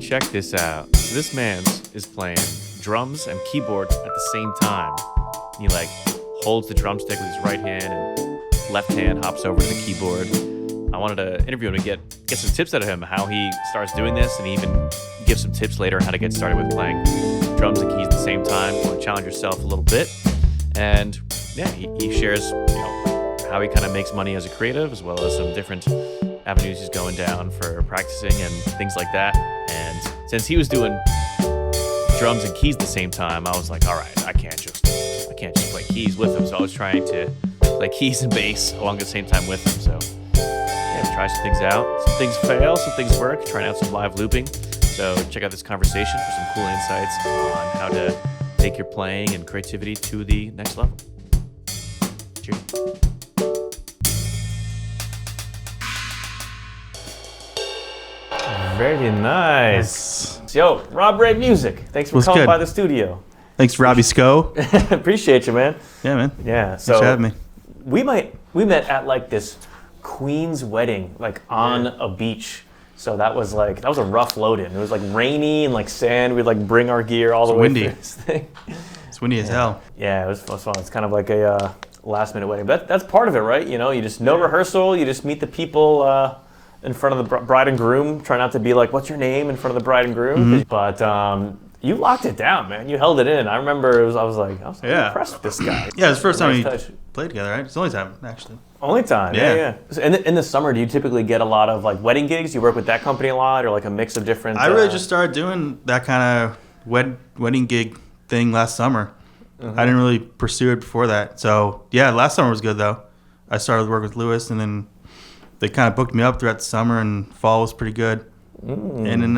Check this out. So this man is playing drums and keyboard at the same time. He like holds the drumstick with his right hand and left hand hops over to the keyboard. I wanted to interview him to get some tips out of him, how he starts doing this, and even give some tips later on how to get started with playing drums and keys at the same time. You want to challenge yourself a little bit. And yeah, he shares, how he kind of makes money as a creative, as well as some different avenues he's going down for practicing and things like that. And since he was doing drums and keys at the same time, I was like, all right, I can't just play keys with him. So I was trying to play keys and bass along the same time with him. So yeah, try some things out. Some things fail, some things work. Trying out some live looping. So check out this conversation for some cool insights on how to take your playing and creativity to the next level. Cheers. Very nice. Yo, Rob Ray Music. Thanks for coming by the studio. Thanks, Robbie Sco. Appreciate you, man. Yeah, man. Yeah. So Thanks for having me. We met at like this Queen's wedding, like on a beach. So that was a rough load in. It was like rainy and like sand. We'd like bring our gear all the way through this thing. It's windy as hell. Yeah, it was fun. It's kind of like a last minute wedding. But that's part of it, right? You just no rehearsal. You just meet the people in front of the bride and groom. Try not to be like, what's your name in front of the bride and groom. Mm-hmm. But you locked it down, man. You held it in. I remember I was impressed with this guy. Yeah, it was the first time we played together, right? It's the only time, actually. Only time, yeah. So in the summer, do you typically get a lot of like wedding gigs? You work with that company a lot, or like a mix of different? I really just started doing that kind of wedding gig thing last summer. Mm-hmm. I didn't really pursue it before that. So yeah, last summer was good though. I started to work with Lewis, and then they kind of booked me up throughout the summer, and fall was pretty good. And then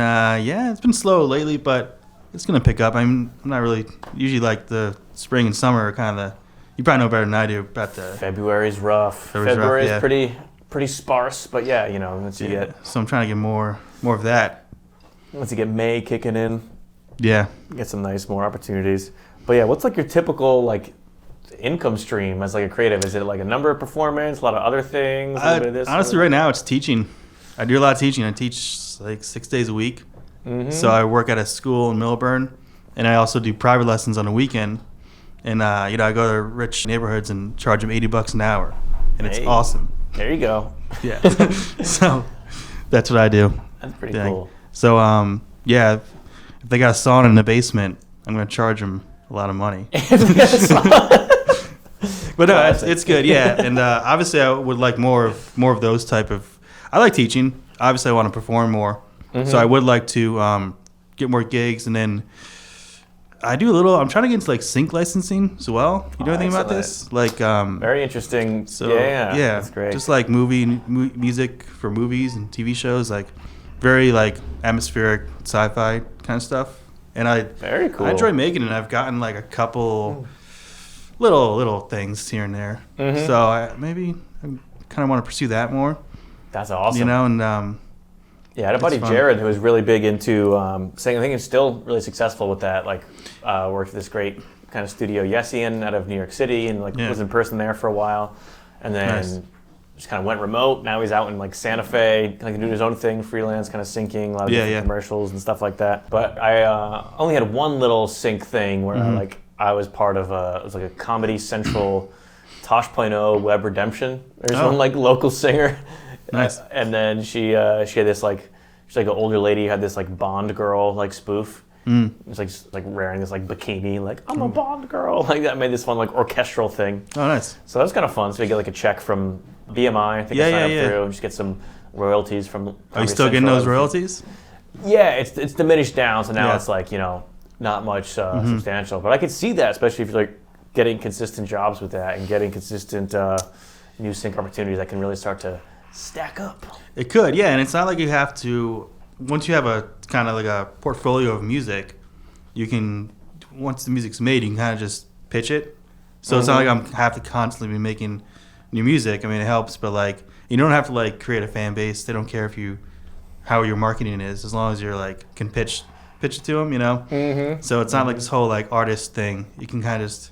it's been slow lately, but it's gonna pick up. I'm not really usually like the spring and summer are kind of you probably know better than I do about the February's rough. February's pretty sparse, but once you get so I'm trying to get more of that. Once you get May kicking in, you get some more opportunities. But yeah, what's like your typical like income stream as like a creative? Is it like a number of performance, a lot of other things? A little bit of this, honestly, right now it's teaching. I do a lot of teaching. I teach like 6 days a week. Mm-hmm. So I work at a school in Millburn, and I also do private lessons on the weekend. And I go to rich neighborhoods and charge them $80 an hour, and it's awesome. There you go. Yeah. So that's what I do. That's pretty cool. So if they got a sauna in the basement, I'm gonna charge them a lot of money. But no, it's good. Yeah, and obviously I would like more of those type of. I like teaching. Obviously, I want to perform more. Mm-hmm. So I would like to get more gigs, and then I do I'm trying to get into like sync licensing as well. You know anything about this? Like very interesting. So yeah, that's great. Just like music for movies and TV shows, like very like atmospheric sci-fi kind of stuff. And very cool. I enjoy making it. I've gotten like a couple little things here and there. Mm-hmm. So I kind of want to pursue that more. That's awesome. And I had a buddy, Jared, who was really big into saying, I think he's still really successful with that. Like, worked at this great kind of studio, Yessian, out of New York City, and was in person there for a while, and then just kind of went remote. Now he's out in like Santa Fe, kind of doing his own thing, freelance, kind of syncing a lot of different commercials and stuff like that. But I only had one little sync thing where I was part of it was like a Comedy Central Tosh.0 Web Redemption. There's one like local singer. Nice. And then she had this she's like an older lady who had this like Bond girl like spoof. It's like wearing this like bikini, like I'm a Bond girl, like that. Made this fun like orchestral thing. Oh, nice. So that was kind of fun. So we get like a check from BMI. I think I signed up through, and just get some royalties from. Are you still getting those royalties? Yeah, it's diminished down. So now it's like not much substantial. But I could see that, especially if you're like getting consistent jobs with that and getting consistent new sync opportunities that can really start to stack up. It could, yeah, and it's not like you have to. Once you have a kind of like a portfolio of music, you can. Once the music's made, you can kind of just pitch it. So it's not like have to constantly be making new music. I mean, it helps, but like you don't have to like create a fan base. They don't care how your marketing is, as long as you're like can pitch it to them, So it's not like this whole like artist thing. You can kind of just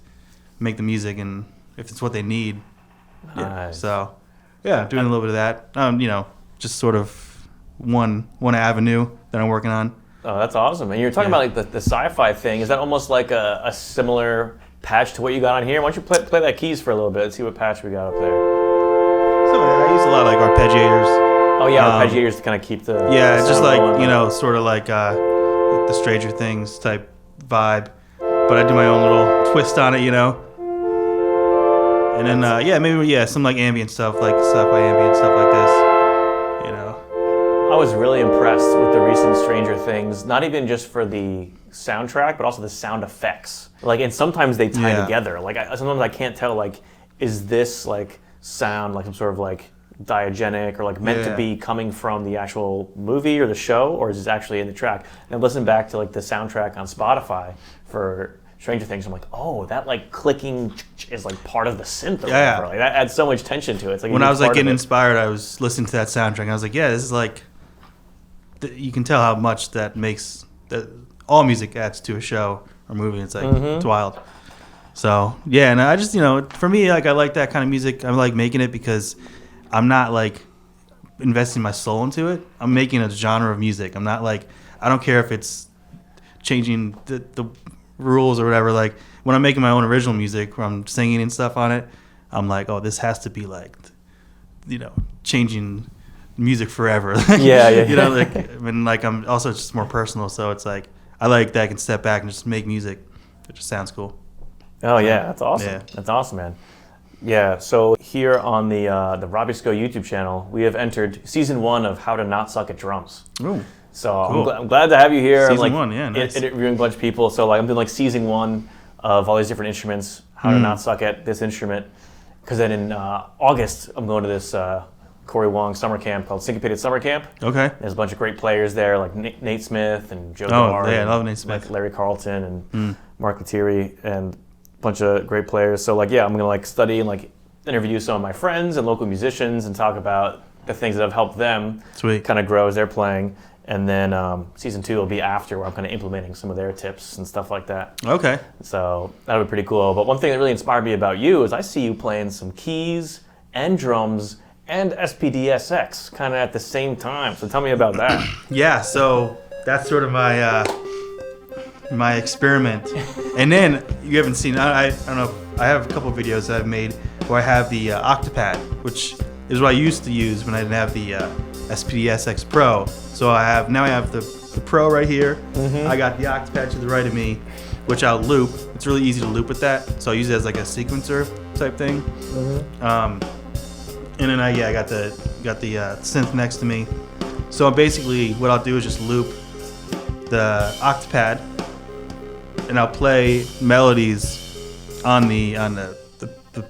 make the music, and if it's what they need, so. Yeah, doing a little bit of that. Just sort of one avenue that I'm working on. Oh, that's awesome. And you're talking about like the sci-fi thing. Is that almost like a similar patch to what you got on here? Why don't you play that keys for a little bit and see what patch we got up there? So I use a lot of like arpeggiators. Oh yeah, arpeggiators to kind of keep the it's just like going. sort of like the Stranger Things type vibe, but I do my own little twist on it, And then maybe some like ambient stuff, like sci-fi ambient stuff like this, I was really impressed with the recent Stranger Things, not even just for the soundtrack, but also the sound effects. Like, and sometimes they tie together. Like, sometimes I can't tell, like, is this like sound like some sort of like diegetic or like meant to be coming from the actual movie or the show, or is this actually in the track? And I listened back to like the soundtrack on Spotify for Stranger Things. I'm like, oh, that like clicking is like part of the synth. Or whatever. Like, that adds so much tension to it. It's like when I was like getting inspired, I was listening to that soundtrack. And I was like, this is like, you can tell how much that makes that all music adds to a show or movie. It's like it's wild. So and I just for me, like I like that kind of music. I like making it because I'm not like investing my soul into it. I'm making a genre of music. I'm not like, I don't care if it's changing the rules or whatever. Like when I'm making my own original music where I'm singing and stuff on it, I'm like, oh, this has to be like, changing music forever. Like I'm also just more personal. So it's like, I like that I can step back and just make music. It just sounds cool. Oh yeah, that's awesome. Yeah. That's awesome, man. Yeah, so here on the Robbie Sco YouTube channel, we have entered season 1 of How to Not Suck at Drums. Ooh, so cool. I'm glad to have you here. Season I'm 1, nice. Interviewing a bunch of people. So like I'm doing like season 1 of all these different instruments, how to not suck at this instrument. Because then in August, I'm going to this Corey Wong summer camp called Syncopated Summer Camp. Okay. There's a bunch of great players there, like Nate Smith and Joe I love Nate Smith. Like Larry Carlton and Mark Lettieri and a bunch of great players. So like, I'm gonna like study and like interview some of my friends and local musicians and talk about the things that have helped them kind of grow as they're playing. And then season 2 will be after, where I'm kind of implementing some of their tips and stuff like that. Okay. So that'll be pretty cool. But one thing that really inspired me about you is I see you playing some keys and drums and SPDSX kind of at the same time. So tell me about that. Yeah, so that's sort of my my experiment. And then you haven't seen, I don't know, I have a couple of videos that I've made where I have the Octapad, which is what I used to use when I didn't have the SPDSX Pro. So I have the Pro right here. I got the Octapad to the right of me, which I'll loop. It's really easy to loop with that. So I use it as like a sequencer type thing. And then I got the synth next to me. So basically what I'll do is just loop the Octapad, and I'll play melodies on the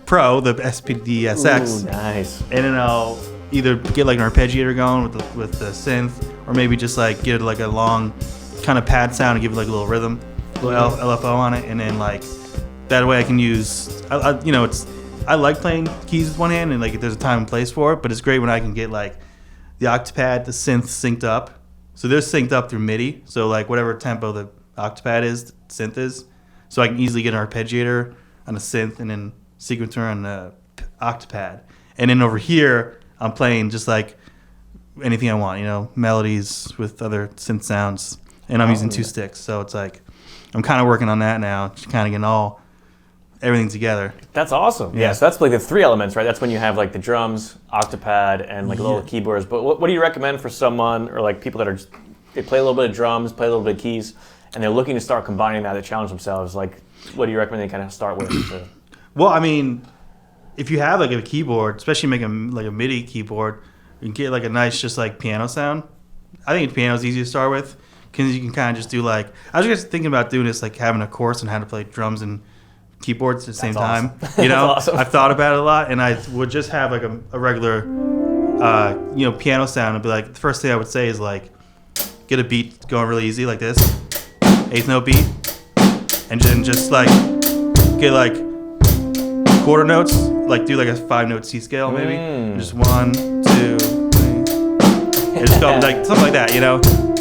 Pro, the SPDSX. Ooh, nice. And then I'll either get like an arpeggiator going with the synth, or maybe just like get like a long kind of pad sound and give it like a little rhythm, a little LFO on it, and then like that way I can use. I like playing keys with one hand, and like there's a time and place for it, but it's great when I can get like the Octapad, the synth synced up. So they're synced up through MIDI. So like whatever tempo the Octapad is, the synth is. So I can easily get an arpeggiator on a synth and then sequencer on the Octapad. And then over here, I'm playing just like anything I want, melodies with other synth sounds. And I'm using 2 sticks. So it's like, I'm kind of working on that now, just kind of getting everything together. That's awesome. Yeah, so that's like the 3 elements, right? That's when you have like the drums, Octapad, and like little keyboards. But what do you recommend for someone, or like people that they play a little bit of drums, play a little bit of keys, and they're looking to start combining that to challenge themselves? Like, what do you recommend they kind of start with? Well, I mean, if you have like a keyboard, especially make like a MIDI keyboard, you can get like a nice just like piano sound. I think piano's easy to start with because you can kind of just do like, I was just thinking about doing this, like having a course on how to play drums and keyboards at the same time. Awesome. I've thought about it a lot, and I would just have like a regular piano sound and be like, the first thing I would say is like, get a beat going really easy like this, 8th note beat, and then just like get like quarter notes, like do like a 5-note C scale maybe, just 1, 2, 3, and just go like something like that,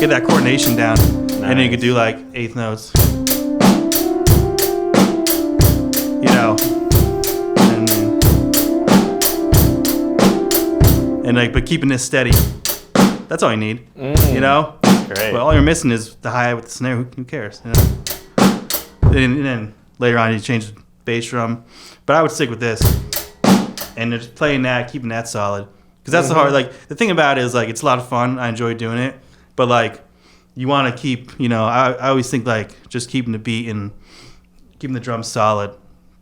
get that coordination down, nice. And then you could do like 8th notes, and like, but keeping this steady. That's all you need, great. But all you're missing is the hi-hat with the snare. Who cares? You know? And then later on, you change the bass drum. But I would stick with this. And just playing that, keeping that solid. Because that's the hard, like, the thing about it is, like, it's a lot of fun. I enjoy doing it. But, like, you want to keep, you know, I always think, like, just keeping the beat and keeping the drums solid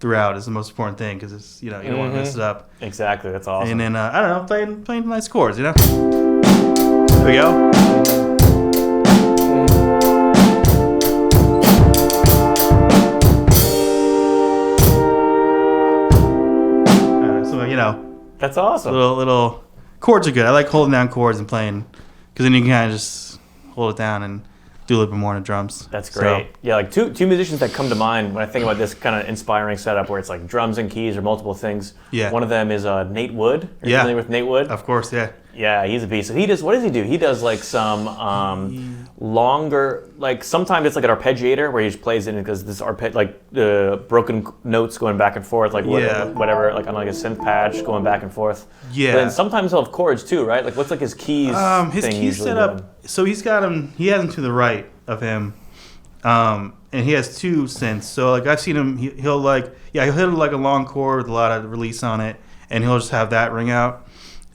throughout is the most important thing. Because it's, you know, you don't want to mess it up. Exactly. That's awesome. And then, I don't know, playing nice chords, you know? There we go. You know, that's awesome. Little chords are good. I like holding down chords and playing, because then you can kind of just hold it down and do a little bit more on the drums. That's great. So, yeah, like two musicians that come to mind when I think about this kind of inspiring setup where it's like drums and keys or multiple things. Yeah. One of them is Nate Wood. Are you familiar with Nate Wood? Of course, yeah. Yeah, he's a beast. So he does. What does he do? He does like some longer, like sometimes it's like an arpeggiator where he just plays it because this like the broken notes going back and forth, like whatever, like on like a synth patch going back and forth. Yeah. But then sometimes he'll have chords too, right? Like what's like his keys? His keys setup. So he's got him. He has them to the right of him, and he has two synths. So like I've seen him. He'll hit like a long chord with a lot of release on it, and he'll just have that ring out.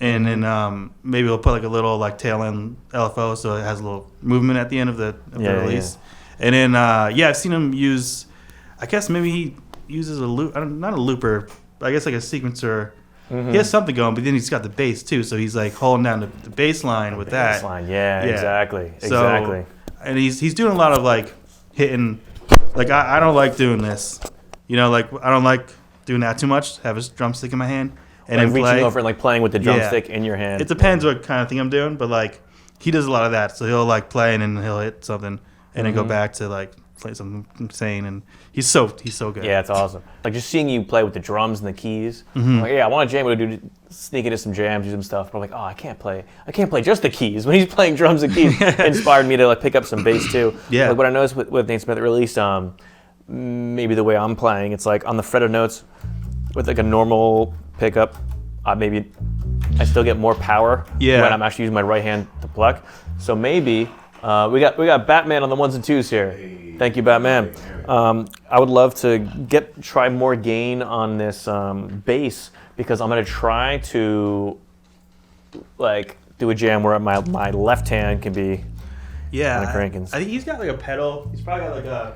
And then maybe we'll put like a little like tail end LFO, so it has a little movement at the end of the release. Yeah. And then I've seen him use. I guess maybe he uses a loop, not a looper, but I guess like a sequencer. Mm-hmm. He has something going, but then he's got the bass too, so he's like holding down the bass line with that. Bass line, yeah, exactly. And he's doing a lot of like hitting. Like I don't like doing this, you know, like I don't like doing that too much. Have a drumstick in my hand. And like reaching over and like playing with the drumstick in your hand. It depends what kind of thing I'm doing, but like he does a lot of that. So he'll like play and then he'll hit something and then go back to like play something insane. And he's so good. Yeah, it's awesome. Like just seeing you play with the drums and the keys. Mm-hmm. Like, I want to jam with a dude, sneak into some jams, do some stuff. But I'm like, I can't play just the keys. When he's playing drums and keys, it inspired me to like pick up some bass too. Yeah. Like what I noticed with Nate Smith, at least maybe the way I'm playing, it's like on the fretted notes with like a normal pickup, maybe I still get more power when I'm actually using my right hand to pluck. So maybe we got Batman on the ones and twos here. Thank you, Batman. I would love to try more gain on this bass because I'm gonna try to like do a jam where my left hand can be kind of cranking. I think he's got like a pedal. He's probably got like I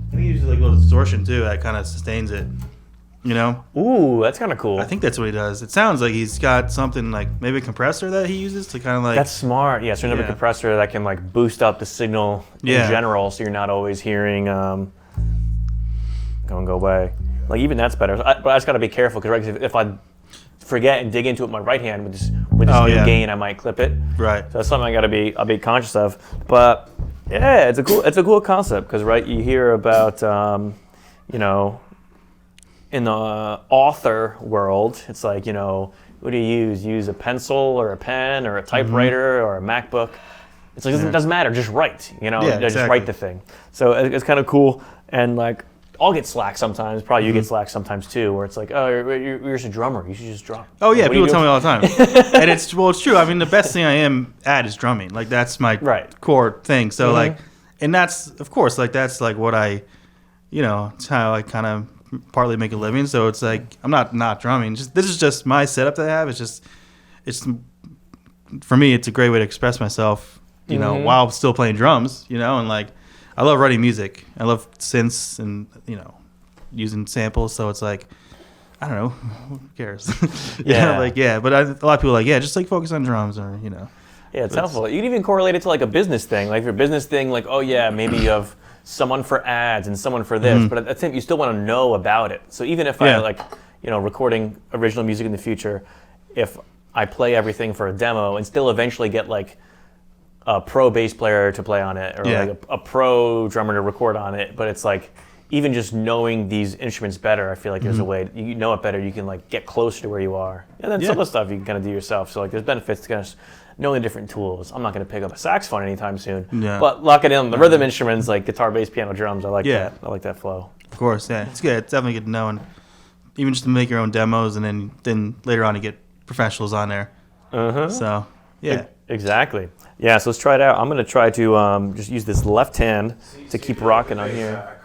think he uses like a little distortion too that kind of sustains it. You know? Ooh, that's kind of cool. I think that's what he does. It sounds like he's got something like maybe a compressor that he uses to kind of like. That's smart. Yeah, so you have a compressor that can like boost up the signal in general, so you're not always hearing go away. Like even that's better. But I just got to be careful because if I forget and dig into it with my right hand with this new gain, I might clip it. Right. So that's something I'll be conscious of. But yeah, it's a cool concept because you hear about in the author world, it's like, what do you use? Use a pencil or a pen or a typewriter or a MacBook. It's like, it doesn't matter, just write, just write the thing. So it's kind of cool. And like, I'll get slack sometimes, probably you get slack sometimes too, where it's like, oh, you're just a drummer, you should just drum. Oh yeah, people tell me all the time. And it's true. I mean, the best thing I am at is drumming. Like that's my core thing. So like, and that's, of course, like that's like what I, it's how I kind of partly make a living. So it's like I'm not drumming. This is just my setup that I have. It's for me, it's a great way to express myself, while still playing drums, and like I love writing music. I love synths and using samples. So it's like I don't know, who cares? But a lot of people are like just like focus on drums or Yeah, it's helpful. You can even correlate it to like a business thing. Like if your business thing, like maybe you have someone for ads and someone for this, but at the same, you still want to know about it. So even if I recording original music in the future, if I play everything for a demo and still eventually get like a pro bass player to play on it or like a pro drummer to record on it, but it's like even just knowing these instruments better, I feel like there's a way you know it better. You can like get closer to where you are, and then some of the stuff you can kind of do yourself. So like there's benefits to kind of knowing different tools. I'm not going to pick up a saxophone anytime soon, but locking in the rhythm instruments like guitar, bass, piano, drums. I like that. I like that flow. Of course, it's good. It's definitely good to know, and even just to make your own demos, and then later on you get professionals on there. So Exactly. Yeah, so let's try it out. I'm going to try to just use this left hand to keep rocking on here.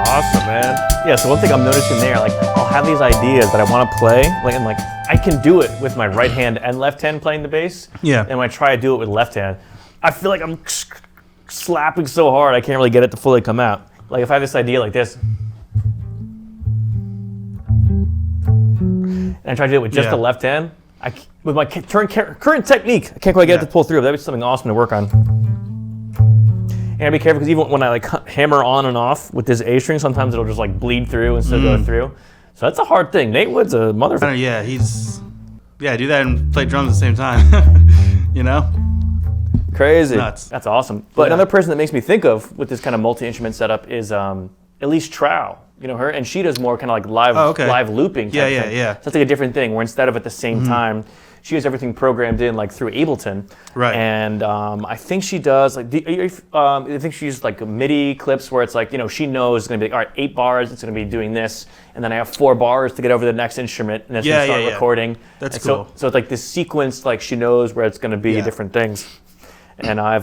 Awesome, man. Yeah, so one thing I'm noticing there, like, I'll have these ideas that I want to play, like, and like, I can do it with my right hand and left hand playing the bass. Yeah. And when I try to do it with left hand, I feel like I'm slapping so hard I can't really get it to fully come out. Like, if I have this idea like this, and I try to do it with just the left hand, with my current technique, I can't quite get it to pull through. That'd be something awesome to work on. And be careful because even when I like hammer on and off with this A string, sometimes it'll just like bleed through instead of go through. So that's a hard thing. Nate Wood's a motherfucker. Yeah, do that and play drums at the same time. You know? Crazy. Nuts. That's awesome. But another person that makes me think of with this kind of multi-instrument setup is Elise Trow. You know her? And she does more kind of like live looping type thing. Yeah. So it's like a different thing where instead of at the same time, she has everything programmed in like through Ableton. Right. And I think she does like, I think she uses like MIDI clips where it's like, you know, she knows it's going to be like, all right, 8 bars, it's going to be doing this. And then I have 4 bars to get over the next instrument and then start recording. That's and cool. So it's like this sequence, like she knows where it's going to be different things. And I've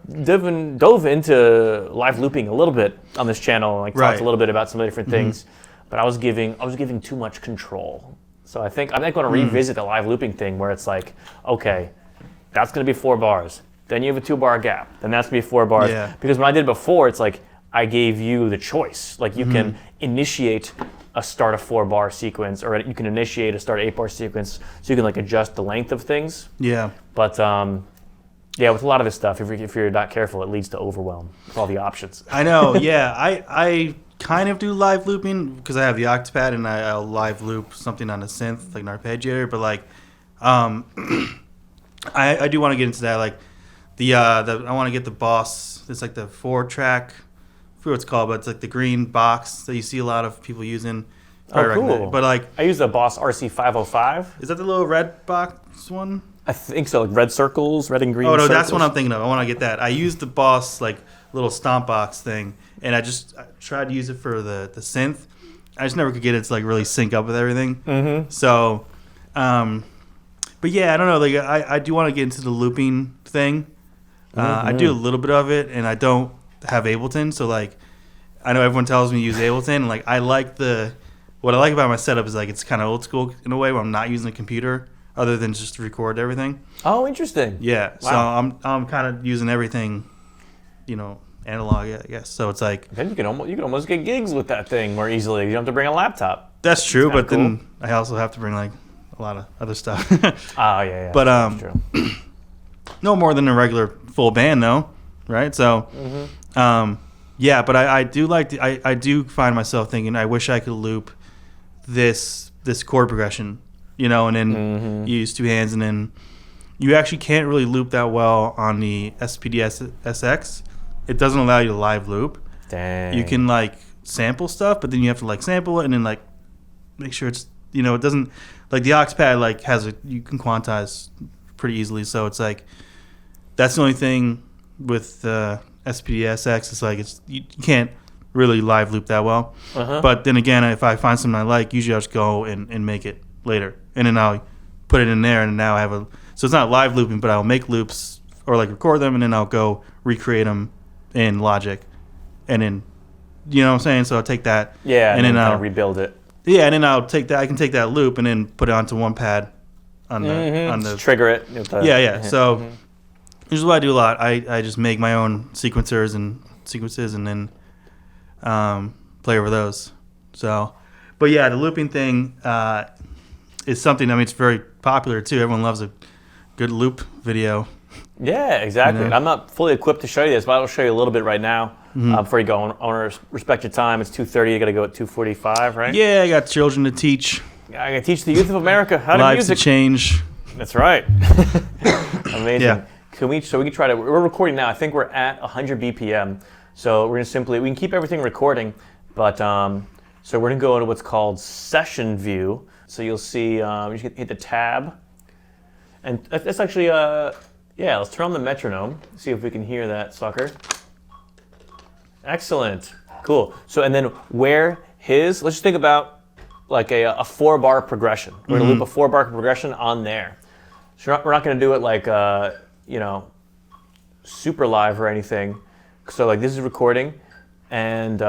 dove into live looping a little bit on this channel, like talked a little bit about some of the different things, but I was giving too much control. So I think I'm not going to revisit the live looping thing where it's like, okay, that's going to be 4 bars. Then you have a 2-bar gap. Then that's going to be 4 bars. Yeah. Because when I did it before, it's like I gave you the choice. Like you can initiate a start a 4-bar sequence, or you can initiate a start 8-bar sequence, so you can like adjust the length of things. Yeah. But yeah, with a lot of this stuff, if you're not careful, it leads to overwhelm with all the options. I know, yeah. I kind of do live looping because I have the Octapad and I'll live loop something on a synth, like an arpeggiator. But like, I do want to get into that. Like, I want to get the Boss. It's like the 4-track. I forget what it's called, but it's like the green box that you see a lot of people using. Oh, cool. But like, I use the Boss RC505. Is that the little red box one? I think so, like red circles, red and green circles. circles. That's what I'm thinking of. I want to get that. I used the Boss like little stomp box thing, and I tried to use it for the synth. I just never could get it to like really sync up with everything. Mm-hmm. So, but yeah, I don't know. Like I do want to get into the looping thing. I do a little bit of it, and I don't have Ableton, so like I know everyone tells me to use Ableton, and like what I like about my setup is like it's kind of old school in a way where I'm not using a computer other than just to record everything. Oh, interesting. Yeah, Wow. so I'm kind of using everything, analog, I guess. So it's like Then you can almost get gigs with that thing more easily. You don't have to bring a laptop. that's true, kinda but then I also have to bring like a lot of other stuff. Oh yeah. But that's true. no more than a regular full band though, right? So, yeah. But I do I do find myself thinking I wish I could loop this chord progression, and then use two hands, and then you actually can't really loop that well on the SPDS SX. It doesn't allow you to live loop. Dang. You can like sample stuff, but then you have to like sample it and then like make sure it's it doesn't like the aux pad like you can quantize pretty easily. So it's like that's the only thing with SPDSX. It's like you can't really live loop that well. But then again, if I find something I like, usually I'll just go and make it later, and then I'll put it in there, and now I have so it's not live looping, but I'll make loops or like record them, and then I'll go recreate them in Logic, and then you know what I'm saying. So I'll take that, Yeah, and then kind I'll of rebuild it. Yeah, and then I'll take that. I can take that loop and then put it onto one pad on the Just trigger it. With the, yeah. So this is what I do a lot. I just make my own sequencers and sequences and then play over those. So, but yeah, the looping thing is something. I mean, it's very popular too. Everyone loves a good loop video. Yeah, exactly. And I'm not fully equipped to show you this, but I'll show you a little bit right now. Before you go, I want to respect your time. It's 2:30. You got to go at 2:45, right? Yeah, I got children to teach. I got to teach the youth of America how to Lives music. to change. That's right. Amazing. Yeah. We can try to. We're recording now. I think we're at 100 BPM. So we're gonna we can keep everything recording, but so we're gonna go into what's called session view. So you'll see. You just hit the tab, and that's actually yeah. Let's turn on the metronome. See if we can hear that sucker. Excellent. Cool. So and then let's just think about like a 4-bar progression. We're gonna loop a 4-bar progression on there. So we're not gonna do it like super live or anything. So like this is recording, and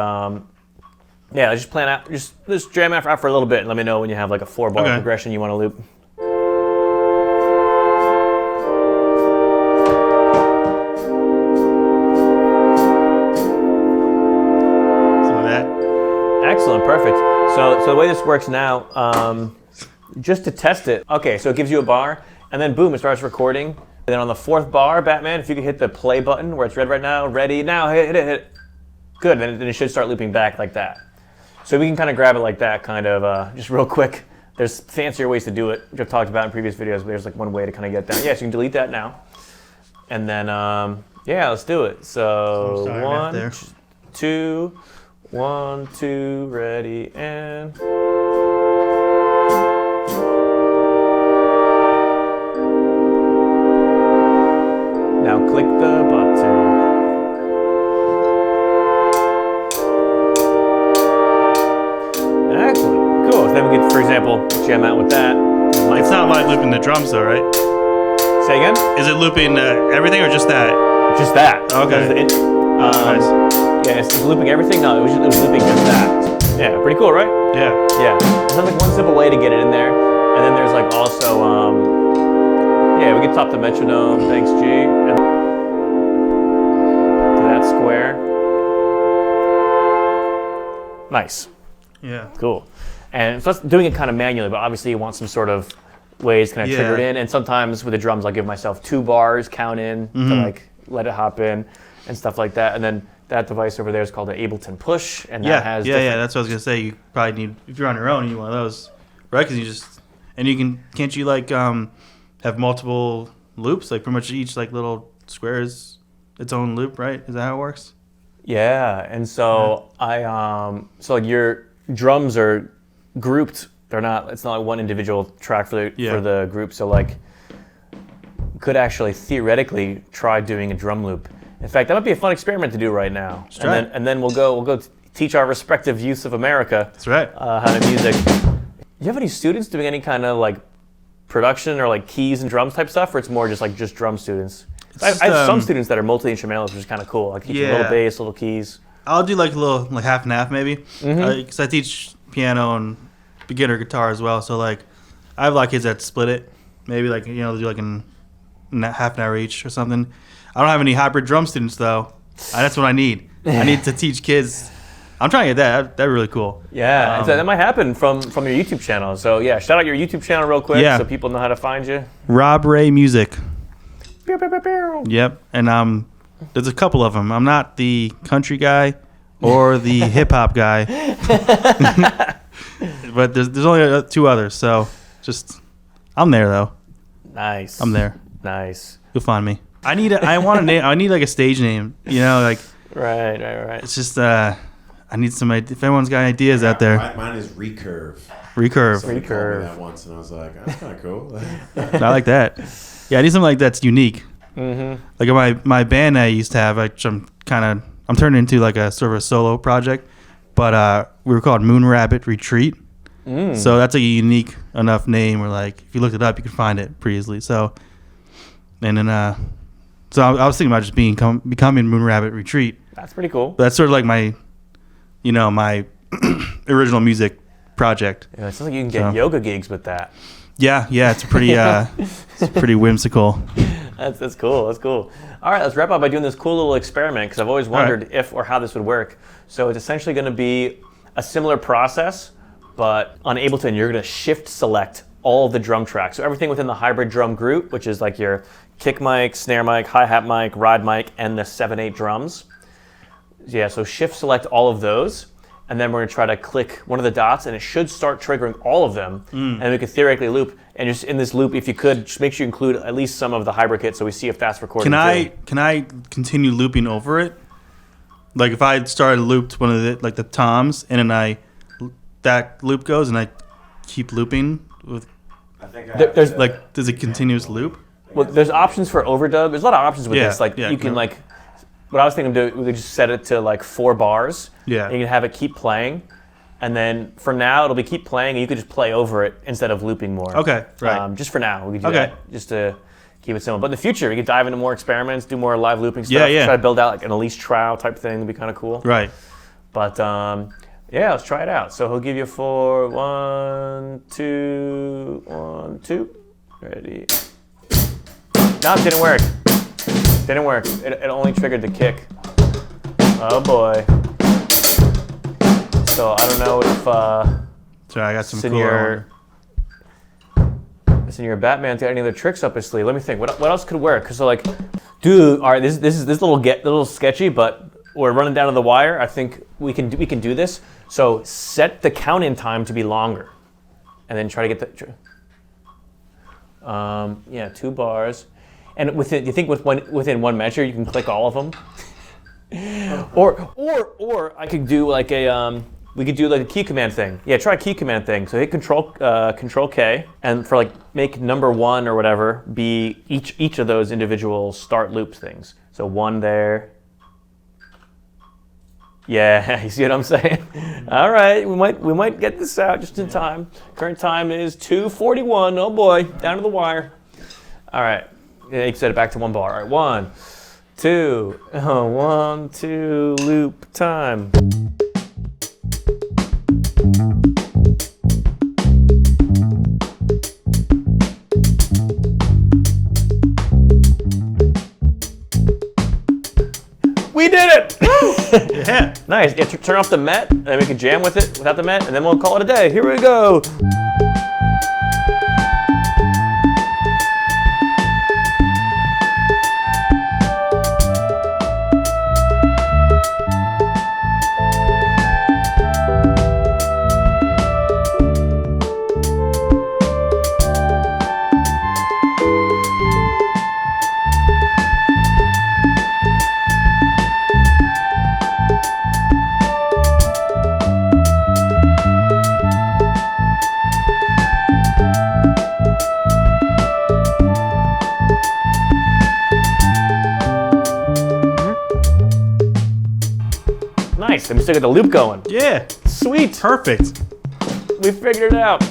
yeah, just plan out, just jam out for a little bit, and let me know when you have like a 4-bar progression you want to loop. Excellent, perfect. So the way this works now, just to test it, okay, so it gives you a bar, and then boom, it starts recording. And then on the 4th bar, Batman, if you could hit the play button where it's red right now, ready, now, hit it. Good, then it should start looping back like that. So we can kind of grab it like that, kind of, just real quick. There's fancier ways to do it, which I've talked about in previous videos, but there's like one way to kind of get that. Yeah, so you can delete that now. And then, yeah, let's do it. So 1, 2, 1, 2, ready, and... Now click the button. Excellent. Cool. So then we could, for example, jam out with that. It's not like looping the drums though, right? Say again? Is it looping everything or just that? Just that. Okay. Nice. Yeah, it's looping everything. No, it was looping just that. Yeah, pretty cool, right? Yeah. Yeah. There's like one simple way to get it in there, and then there's like also, yeah, we can top the metronome. Thanks, G. And to that square. Nice. Yeah. Cool. And so that's doing it kind of manually, but obviously you want some sort of ways to kind of trigger it in. And sometimes with the drums, I'll give myself 2 bars, count in, to like let it hop in and stuff like that. And then that device over there is called the Ableton Push, and that has that's what I was gonna say. You probably need, if you're on your own, you need one of those, right? Because can't you like have multiple loops? Like pretty much each like little square is its own loop, right? Is that how it works? Yeah, and so so like your drums are grouped. They're not. It's not like one individual track for the group. So like, could actually theoretically try doing a drum loop. In fact, that might be a fun experiment to do right now. And then we'll go teach our respective youths of America. That's right. How to music. Do you have any students doing any kind of like production or like keys and drums type stuff, or it's more just drum students? I have some students that are multi-instrumentalists, which is kind of cool. Like teaching little bass, little keys. I'll do like a little, like half and half maybe. Because I teach piano and beginner guitar as well. So like, I have a lot of kids that split it. Maybe like, you know, do like in half an hour each or something. I don't have any hybrid drum students though. That's what I need. I need to teach kids. I'm trying to get that. That'd be really cool. Yeah, so that might happen from your YouTube channel. So yeah, shout out your YouTube channel real quick so people know how to find you. Rob Ray Music. Pew, pew, pew, pew. Yep, and there's a couple of them. I'm not the country guy or the hip hop guy, but there's only 2 others. So I'm there though. Nice. I'm there. Nice. You'll find me. I need like a stage name. You know, like right. It's just I need some. If anyone's got ideas out there, mine is Recurve. Recurve. Somebody called me that once, and I was like, that's kind of cool. I like that. Yeah, I need something like that's unique. Like my band I used to have, I'm turning into like a sort of a solo project, but we were called Moon Rabbit Retreat. So that's a unique enough name where like if you looked it up, you could find it pretty easily. So, and then so I was thinking about just becoming Moon Rabbit Retreat. That's pretty cool. That's sort of like my original music project. Yeah, it sounds like you can get yoga gigs with that. Yeah, it's pretty whimsical. That's cool. That's cool. All right, let's wrap up by doing this cool little experiment because I've always wondered if or how this would work. So it's essentially going to be a similar process, but on Ableton, you're going to shift select all of the drum tracks. So everything within the hybrid drum group, which is like your kick mic, snare mic, hi-hat mic, ride mic, and the 7/8 drums. Yeah, so shift select all of those. And then we're going to try to click one of the dots, and it should start triggering all of them. And we could theoretically loop. And just in this loop, if you could, just make sure you include at least some of the hybrid kit so we see if that's recording. Can I continue looping over it? Like if I started looped one of the toms, and then that loop goes, and I keep looping with. I think there's a continuous loop. Well, there's options for overdub. There's a lot of options with this. Like you can like. What I was thinking of doing, we could just set it to like 4 bars. Yeah. And you can have it keep playing. And then for now, it'll be keep playing, and you could just play over it instead of looping more. Okay, right. Just for now, we could do that, just to keep it simple. But in the future, we could dive into more experiments, do more live looping stuff. Yeah. Try to build out like an Elise Trow type thing. That'd be kind of cool. Right. But yeah, let's try it out. So he'll give you 4, 1, 2, 1, 2. Ready. No, it didn't work. Didn't work. It only triggered the kick. Oh boy. So I don't know if Sorry, I got some Senior Batman's got any other tricks up his sleeve. Let me think. What else could work? Cause so like, dude, all right, this is little sketchy, but we're running down to the wire. I think we can do this. So set the count-in time to be longer, and then try to get the 2 bars. And you think within one measure you can click all of them, or I could do like we could do like a key command thing. Yeah, try a key command thing. So hit Control K, and for like make number 1 or whatever be each of those individual start loops things. So 1 there. Yeah, you see what I'm saying? All right, we might get this out just in time. Current time is 2:41. Oh boy, down to the wire. All right. Yeah, you can set it back to 1 bar. All right, 1, 2, 1, 2, loop time. We did it! Yeah. Nice. Yeah, turn off the Met, and then we can jam with it without the Met, and then we'll call it a day. Here we go. Nice, and we still got the loop going. Yeah. Sweet. Perfect. We figured it out.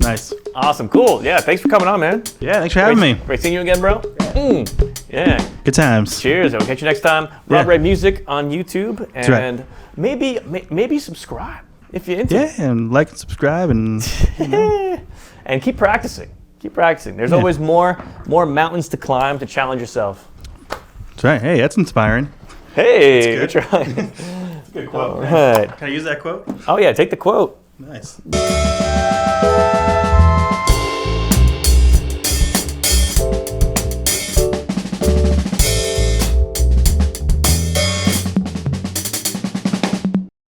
Nice. Awesome, cool. Yeah, thanks for coming on, man. Yeah, thanks for having me. Great seeing you again, bro. Yeah. Good times. Cheers. We'll catch you next time. Yeah. Rob Ray Music on YouTube. right. And maybe subscribe if you're into it. Yeah, and like and subscribe and And keep practicing. Keep practicing. There's always more mountains to climb to challenge yourself. that's right. Hey, that's inspiring. Hey, That's good try. Good quote. All right. Can I use that quote? Oh yeah, take the quote. Nice.